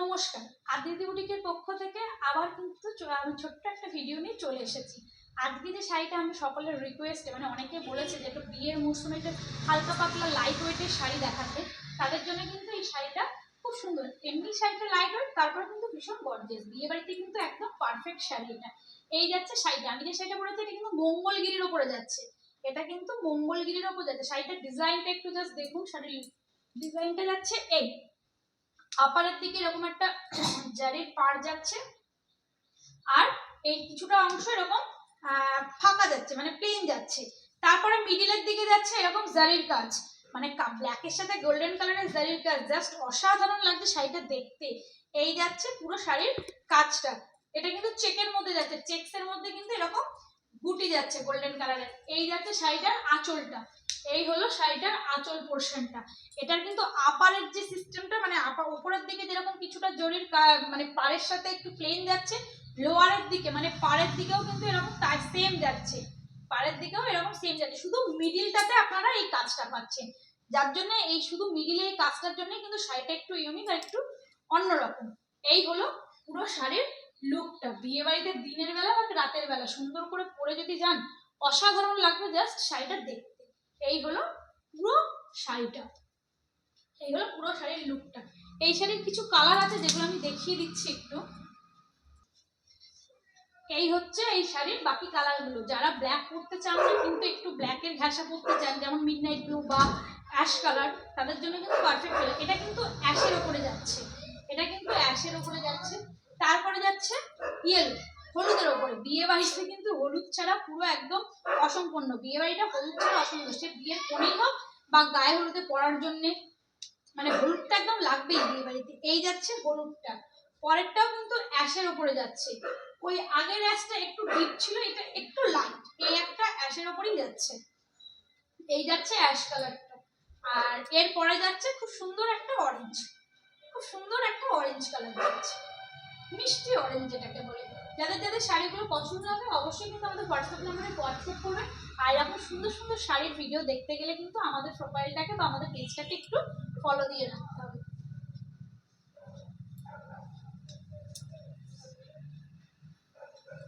নমস্কার, আদিতি বুটিকের পক্ষ থেকে আবার কিন্তু আমি ছোট্ট একটা ভিডিও নিয়ে চলে এসেছি। আজকে যে শাড়িটা আমি সকলের রিকোয়েস্টে অনেকে বলেছে যে একটু বিয়ের মৌসুমে একটা হালকা পাতলা লাইট ওয়েটের শাড়ি দেখাতে, তাদের জন্য কিন্তু এই শাড়িটা খুব সুন্দর। এমনি শাড়িটা লাইট ওয়েট, তারপরে কিন্তু ভীষণ গর্জিয়াস, বিয়ে বাড়িতে কিন্তু একদম পারফেক্ট শাড়ি এটা। এই যাচ্ছে শাড়িটা, আমি যে শাড়িটা পরেছি এটা কিন্তু মঙ্গলগিরির ওপরে যাচ্ছে, এটা কিন্তু মঙ্গলগিরির ওপর যাচ্ছে। শাড়িটার ডিজাইনটা একটু জাস্ট দেখুন, শাড়ির ডিজাইনটা যাচ্ছে এই আপারের দিকে এরকম একটা জারির পাড় যাচ্ছে, আর এই কিছুটা অংশ এরকম ফাঁকা যাচ্ছে, মানে প্লেন যাচ্ছে। তারপরে মিডিলের দিকে যাচ্ছে এরকম জারির কাজ, মানে ব্ল্যাকের সাথে গোল্ডেন কালারের জারির কাজ, জাস্ট অসাধারণ লাগছে শাড়িটা দেখতে। এই যাচ্ছে পুরো শাড়ির কাজটা, এটা কিন্তু চেকের মধ্যে যাচ্ছে, চেকসের মধ্যে কিন্তু এরকম গুটি যাচ্ছে গোল্ডেন কালারের। এই যাচ্ছে শাড়িটার আঁচলটা, এই হলো শাড়িটার আঁচল পোর্শনটা। এটার কিন্তু আপারের যে সিস্টেমটা, মানে উপরের দিকে যেরকম কিছুটা জরির মানে পাড়ের সাথে একটু প্লেন যাচ্ছে, লোয়ারের দিকে মানে পাড়ের দিকেও কিন্তু এরকম সেম যাচ্ছে, পাড়ের দিকেও এরকম সেম যাচ্ছে, শুধু মিডিলটাতে আপনারা এই কাজটা পাচ্ছেন। যার জন্য এই শুধু মিডিলে এই কাজটার জন্য কিন্তু শাড়িটা একটু ইউনিক আর একটু অন্যরকম। এই হলো পুরো শাড়ির লুকটা। বিয়ে বাড়িতে দিনের বেলা বা রাতের বেলা সুন্দর করে পরে যদি যান, অসাধারণ লাগবে জাস্ট শাড়িটা দেখতে। এই হলো পুরো শাড়িটা, এই হলো পুরো শাড়ির লুকটা। এই শাড়ির কিছু কালার আছে যেগুলো আমি দেখিয়ে দিচ্ছি একটু। এই হচ্ছে এই শাড়ির বাকি কালারগুলো। যারা ব্ল্যাক পরতে চান না কিন্তু একটু ব্ল্যাকের ঘাসা পরতে চান, যেমন মিডনাইট ব্লু বা অ্যাশ কালার, তাদের জন্য কিন্তু পারফেক্ট কালার। এটা কিন্তু অ্যাশের ওপরে যাচ্ছে, এটা কিন্তু অ্যাশের ওপরে যাচ্ছে। তারপরে যাচ্ছে ইয়েলো, হলুদের ওপরে। বিয়ে বাড়িতে কিন্তু হলুদ ছাড়া পুরো একদম অসম্পূর্ণ, বিয়ে বাড়িটা হলুদ ছাড়া অসম্পূর্ণ। সে বিয়ের কোণেই হোক বা গায়ে হলুদে পরার জন্যে, মানে হলুদটা একদম লাগবেই বিয়ে বাড়িতে। এই যাচ্ছে হলুদটা, পরেরটাও কিন্তু অ্যাশের ওপরে যাচ্ছে। ওই আগের অ্যাশটা একটু ডিপ ছিল, এটা একটু লাইট, এই একটা অ্যাশের ওপরেই যাচ্ছে। এই যাচ্ছে অ্যাশ কালারটা, আর এর পরে যাচ্ছে খুব সুন্দর একটা অরেঞ্জ, খুব সুন্দর একটা অরেঞ্জ কালার যাচ্ছে, মিষ্টি অরেঞ্জ যেটাকে বলে। যাদের যাদের শাড়িগুলো পছন্দ হবে অবশ্যই কিন্তু আমাদের হোয়াটসঅ্যাপ নাম্বারে হোয়াটসঅ্যাপ করবেন। আর এরকম সুন্দর সুন্দর শাড়ির ভিডিও দেখতে গেলে কিন্তু আমাদের প্রোফাইলটাকে বা আমাদের পেজটাকে একটু ফলো দিয়ে রাখবেন।